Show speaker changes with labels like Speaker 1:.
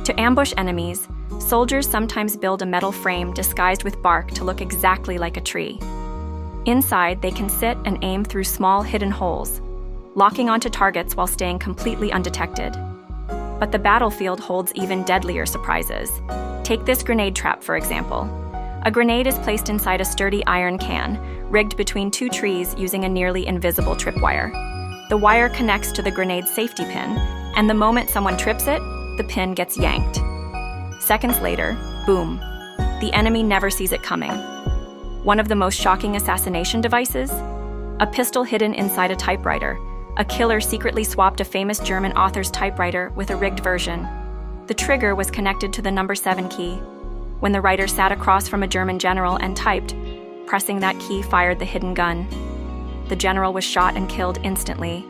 Speaker 1: To ambush enemies, soldiers sometimes build a metal frame disguised with bark to look exactly like a tree. Inside, they can sit and aim through small hidden holes, locking onto targets while staying completely undetected. But the battlefield holds even deadlier surprises. Take this grenade trap, for example. A grenade is placed inside a sturdy iron can, rigged between two trees using a nearly invisible tripwire. The wire connects to the grenade's safety pin, and the moment someone trips it, the pin gets yanked. Seconds later, boom. The enemy never sees it coming. One of the most shocking assassination devices? A pistol hidden inside a typewriter. A killer secretly swapped a famous German author's typewriter with a rigged version. The trigger was connected to the number 7 key. When the writer sat across from a German general and typed, pressing that key fired the hidden gun. The general was shot and killed instantly,